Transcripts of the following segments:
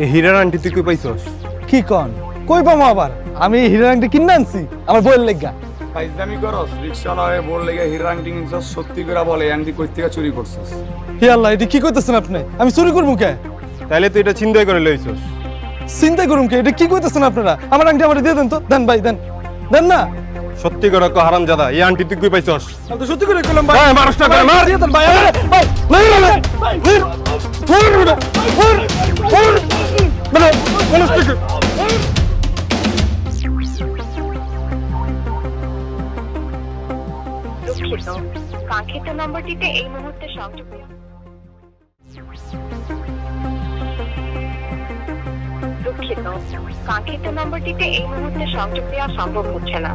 এই হীরার আংটি তুই কই পাইছস? কি কন কই পামো আবার? আমি হীরার আংটি কিনে আনছি আমার বইয়ের লেগা। ফাইজলামি করস? রিকশাওয়ালা হয়ে বল লেগে হীরার আংটি কিনছস, সত্যি করে বলে এই আংটি কই থেকে চুরি করছস? হে আল্লাহ, এটা কি কইতেছেন আপনি? আমি চুরি করবো কে? তাইলে তুই এটা ছিনতাই করে লইছস। চিন্তা করুন কে? এটা কি কইতেছেন আপনারা? আমার আংটি আমার দিয়ে দেন তো, দেন ভাই দেন, দেন না। সত্যি করে কো হারামজাদা, এই আংটি তুই কই পাইছস? আমি তো সত্যি করে কইলাম ভাই। ভাই মানুষটা করে মার। দিয়ে দেন ভাই, ভাই মানে মানুষটাকে দুঃখিত, কাঙ্ক্ষিত নম্বরটিতে এই মুহূর্তে সংযোগ নেই। দুঃখিত, কাঙ্ক্ষিত নম্বরটিতে এই মুহূর্তে সংযোগ দেওয়া সম্ভব হচ্ছে না।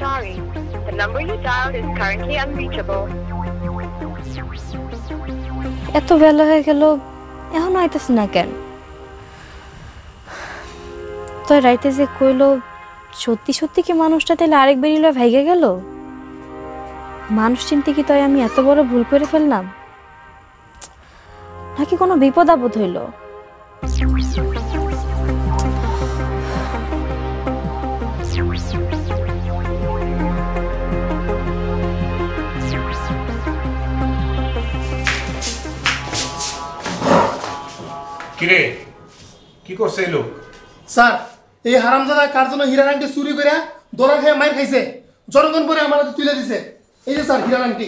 Sorry, the number you dialed is currently unreachable. এত বেলা হয়ে গেল এখনো আইতেছ না কেন? তো রাইতে যে কইলো সত্যি সত্যি কি মানুষটা তাহলে আরেক বেরিয়ে ভাইগে গেল? মানুষ চিনতে কি তাই আমি এত বড় ভুল করে ফেললাম, নাকি কোনো বিপদ আপদ হইল? কিরে কি করছে এই লোক? স্যার, এই হারামজাদা কার জন্য হীরার আংটি চুরি করে দরা খেয়ে মাইর খাইছে, জনগণ পরে আমার হাতে তুলে দিছে। এই যে স্যার হীরার আংটি।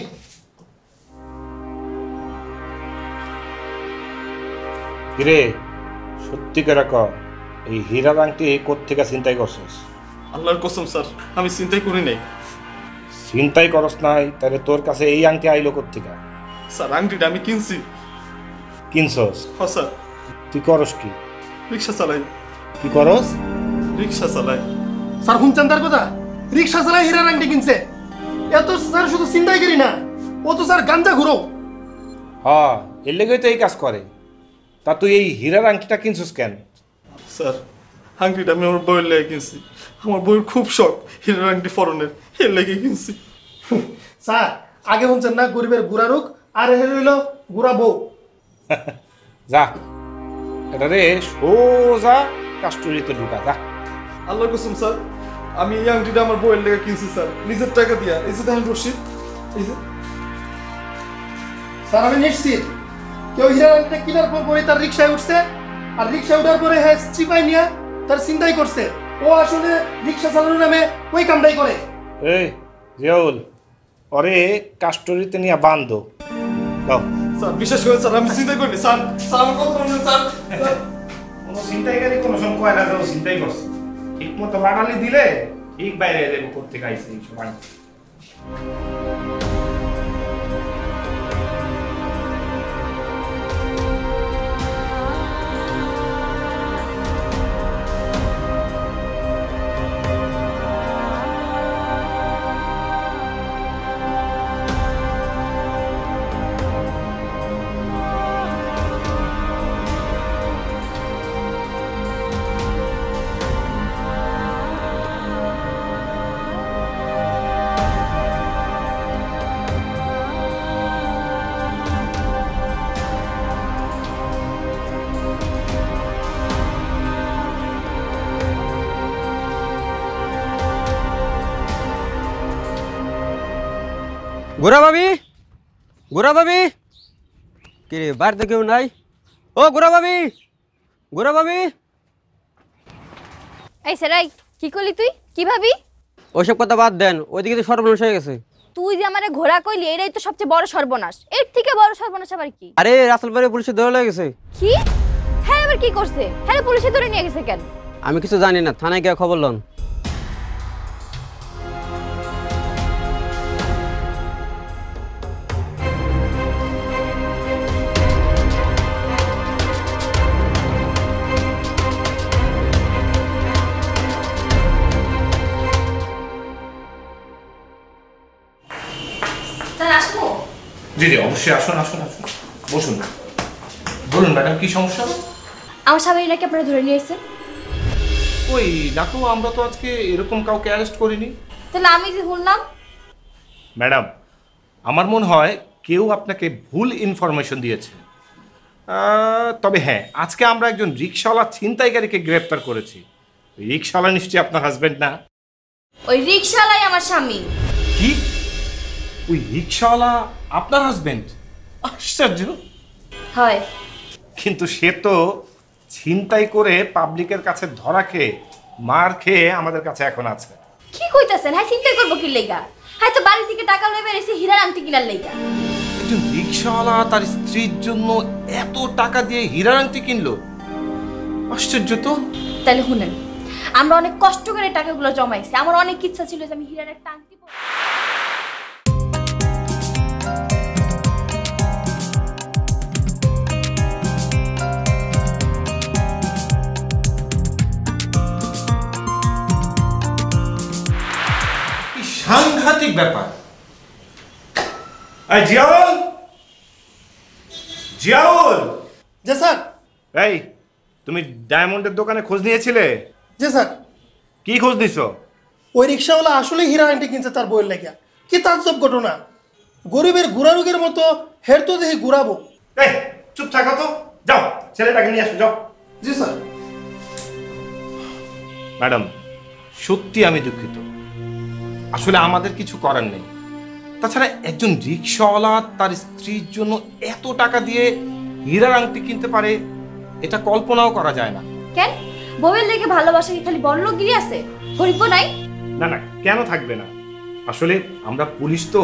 কিরে সত্যি করে ক, এই হীরার আংটি কোত্থেকে চিন্তাই করছস? আল্লাহর কসম স্যার, আমি চিন্তাই করি নাই। চিন্তাই করস নাই তাহলে তোর কাছে এই আংটি আইলো কোত্থেকে? স্যার আংটিটা আমি কিনছি। কিনছস? হ্যাঁ স্যার। তুই করস কি? রিক্সা চালাই। কি করস? রিক্সা চালাই। স্যার শুনছেন তার কথা? রিক্সা চালায় হীরার আংটি কিনছে। এত স্যার শুধু চিন্তাই করি না, ও তো স্যার গাঞ্জা ঘুরো। হ্যাঁ, এর লেগেই তো এই কাজ করে। তা তুই এই হীরার আংটিটা কিনছস কেন? স্যার আংটিটা আমি আমার বইয়ের লেগে কিনছি। আমার বইয়ের খুব শখ হীরার আংটি ফরনের, এর লেগে কিনছি। স্যার আগে শুনছেন না গরিবের গুড়া রোগ, আর এ হইল গুড়া বউ। যা এটা রে সোজা কাস্টরিতে ঢুকা যা। আল্লাহর কসম স্যার, আমি এই আংটিটা আমার বইয়ের লেগে কিনছি স্যার, নিজের টাকা দিয়া। এই যে দেখেন রশিদ, এই যে। স্যার আমি নিশ্চিত কেউ হীরার আংটিটা কেনার পর পরে তার রিক্সায় উঠছে, আর রিক্সায় উঠার পরে হ্যাঁ চিপাই নিয়ে তার চিন্তাই করছে। ও আসলে রিক্সা চালানোর নামে ওই কামটাই করে। এই জিয়াউল, ওরে কাস্টরিতে নিয়ে বান্ধো দাও। স্যার বিশ্বাস করেন স্যার, আমি চিন্তাই করিনি স্যার। স্যার আমার কথা বলুন স্যার। কোনো চিন্তাই করি কোনো সময় কয় না যাও চিন্তাই করছে। ঠিক মতো বাঙালি দিলে ঠিক বাইরে দেবো করতে গাইছে এই সময়। গোরা ভাবি, গোরা ভাবি, কি রে বাড়িতে কেউ নাই? ও গোরা ভাবি, গোরা ভাবি। এই সেরাই কি করলি তুই? কি ভাবি? ওইসব কথা বাদ দেন, ওইদিকে তো সর্বনাশ হয়ে গেছে। তুই যে আমারে ঘোড়া কইলি এটাই তো সবচেয়ে বড় সর্বনাশ। এর থেকে বড় সর্বনাশ আবার কি? আরে রাসেলবাড়ি পুলিশে ধরে লেগে গেছে। কি? হ্যাঁ আবার কি করছে? হ্যাঁ পুলিশে ধরে নিয়ে গেছে কেন? আমি কিছু জানি না, থানায় গিয়ে খবর লন। জি জি অবশ্যই, আসুন আসুন আসুন, বসুন। বলুন ম্যাডাম কি সমস্যা? আমার স্বামী নাকি আপনারা ধরে নিয়ে এসেছেন। ওই না তো, আমরা তো আজকে এরকম কাউকে অ্যারেস্ট করিনি। তাহলে আমি যে শুনলাম। ম্যাডাম আমার মনে হয় কেউ আপনাকে ভুল ইনফরমেশন দিয়েছে। তবে হ্যাঁ, আজকে আমরা একজন রিকশাওয়ালা ছিনতাইকারীকে গ্রেপ্তার করেছি। রিকশাওয়ালা নিশ্চয়ই আপনার হাজবেন্ড না? ওই রিকশাওয়ালাই আমার স্বামী। কি? ওই রিকশাওয়ালা আপনার হাজবেন্ড? আশ্চর্য। হয়, কিন্তু সে তো ছিনতাই করে পাবলিকের কাছে ধরা খেয়ে মার খেয়ে আমাদের কাছে এখন আছে। কি কইতাছেন? হাই চিন্তা করবো কি লেগা? হাই তো বাড়ি থেকে টাকা লয়ে বেরিয়েছে হীরার আংটি কিনার লেগা। একজন রিকশাওয়ালা তার স্ত্রীর জন্য এত টাকা দিয়ে হীরার আংটি কিনলো? আশ্চর্য তো। তাহলে শুনেন, আমরা অনেক কষ্ট করে টাকাগুলো জমাইছি। আমার অনেক ইচ্ছা ছিল যে আমি হীরার একটা আংটি পরব। কি সাংঘাতিক ব্যাপার! জিয়াউল, জিয়াউল! জি স্যার। এই, তুমি ডায়মন্ডের দোকানে খোঁজ নিয়েছিলে? জি স্যার। কি খোঁজ নিছো? ওই রিক্সাওয়ালা আসলে হীরা আংটি কিনছে তার বইয়ের লেগে। কি তাজ্জব ঘটনা! গরিবের ঘোড়া রোগের মতো হের তো দেখি ঘুরাবো। এই চুপ থাকো তো, যাও ছেলেটাকে নিয়ে আসো, যাও। জি স্যার। ম্যাডাম, সত্যি আমি দুঃখিত, আসলে আমাদের কিছু করার নেই। তাছাড়া একজন রিকশাওয়ালা তার স্ত্রীর জন্য এত টাকা দিয়ে হীরার আংটি কিনতে পারে, এটা কল্পনাও করা যায় না। কেন বউয়ের লেগে ভালোবাসা কি খালি বড়লোকগিরি আছে? হরিপ নাই? না না, কেন থাকবে না? আসলে আমরা পুলিশ তো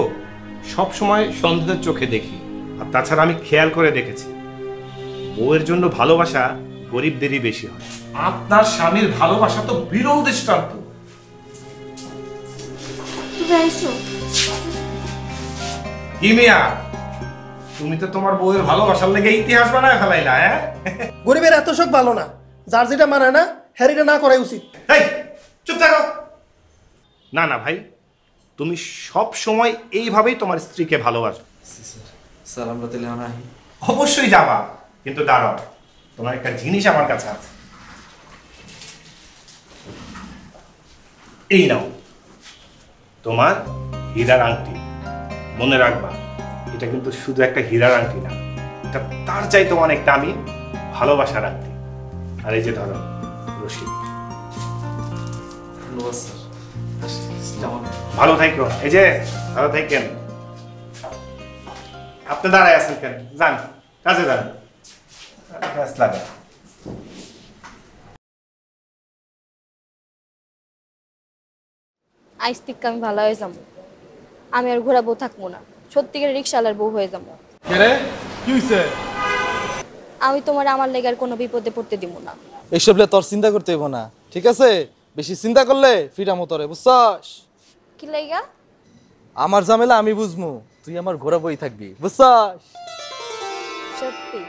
সব সময় সন্দেহের চোখে দেখি। আর তাছাড়া আমি খেয়াল করে দেখেছি, বউয়ের জন্য ভালোবাসা গরিবদেরই বেশি হয়। আপনার স্বামীর ভালোবাসা তো বিরল দৃষ্টান্ত। তুমি আইছো? কি মিয়া, তুমি তো তোমার বউয়ের ভালোবাসার লেগে ইতিহাস বানায় ফেলাইলা। হ্যাঁ, গরিবের এত শোক ভালো না, যার যেটা মানায় না হ্যারিটা না করাই উচিত। এই চুপ থাকো। না না ভাই, তুমি সব সময় এইভাবেই তোমার স্ত্রীকে ভালোবাসো। স্যার আমরা তাহলে আনাই। অবশ্যই যাবা, কিন্তু দাঁড়াও, তোমার একটা জিনিস আমার কাছে আছে। এই নাও তোমার হীরার আংটি। মনে রাখবা, এটা কিন্তু শুধু একটা হীরার আংটি না, এটা তার চাইতে অনেক দামি ভালোবাসার আংটি। আর এই যে ধরো রশিদ। ভালো থাকো। এই যে ভালো থাকেন। আপনি দাঁড়ায় আছেন কেন? যান কাজে যান। আইস থেকে আমি ভালো হয়ে যাবো। আমি আর ঘোরা বউ থাকবো না, সত্যিকার রিক্সাওয়ালার বউ হয়ে যাবো। কি হইছে? আমি তোমার আমার লেগার কোনো বিপদে পড়তে দিব না। এইসব নিয়ে তোর চিন্তা করতে হইব না, ঠিক আছে? বেশি চিন্তা করলে ফিটা মতরে, বুঝছস? কি লাইগা? আমার ঝামেলা আমি বুঝমু, তুই আমার ঘোরা বই থাকবি, বুঝছস? সত্যি?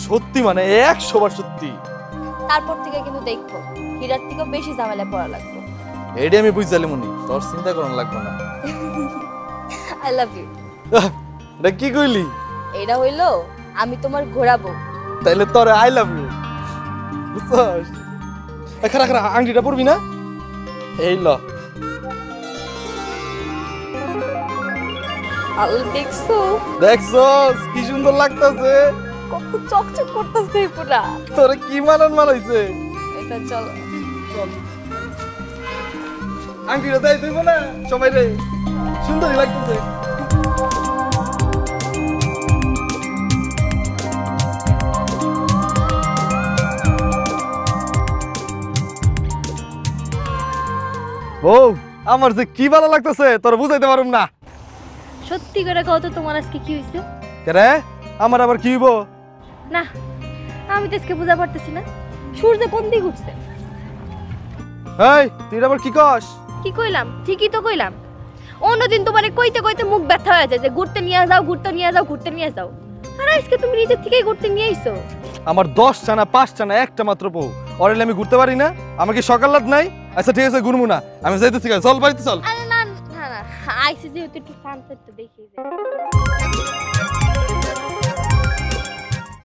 সত্যি মানে 100বার সত্যি। তারপর থেকে কিন্তু দেখো হীরার থেকেও বেশি ঝামেলা পড়া লাগবে। এইটা আমি বুঝালি মনি, তোর চিন্তা করার লাগবে না। I love you. এটা কি কইলি? এটা হইলো আমি তোমার ঘোরাবো। তাইলে তোর আই লাভ ইউ, বুঝছস? খারা খারা আংটিটা পরবি না? এই ল। আল দেখছো? দেখছস কি সুন্দর লাগতাছে? কত চকচক করতেছে পুরা। তোরে কি মানাইছে? এটা চলো চল। আংটিটা দেই তুই বলে সবাই রে, সুন্দরই লাগতেছে। বউ, আমার যে কি ভালো লাগতেছে তোর বুঝাইতে পারুম না। সত্যি করে কত তোমার আজকে কি হইছে? কেরে আমার আবার কি হইব? না আমি তো আজকে বুঝা পারতেছি না, সূর্য কোন দিক উঠছে? এই তুই আবার কি কস? কি কইলাম? ঠিকই তো কইলাম। অন্যদিন তোমারে কইতে কইতে মুখ ব্যথা হয়ে যায় যে ঘুরতে নিয়ে যাও, ঘুরতে নিয়ে যাও, ঘুরতে নিয়ে যাও। আর আজকে তুমি নিজের থেকেই ঘুরতে নিয়ে আইছো। আমার 10টা না 5টা না একটা মাত্র বউ, অরেলে আমি ঘুরতে পারি না? আমার কি সকাল রাত নাই? আচ্ছা ঠিক আছে ঘুরমু না, আমি যাইতেছি, চল বাড়িতে চল। আরে না না না, আইসি যেহেতু একটু সানসেটটা দেখি।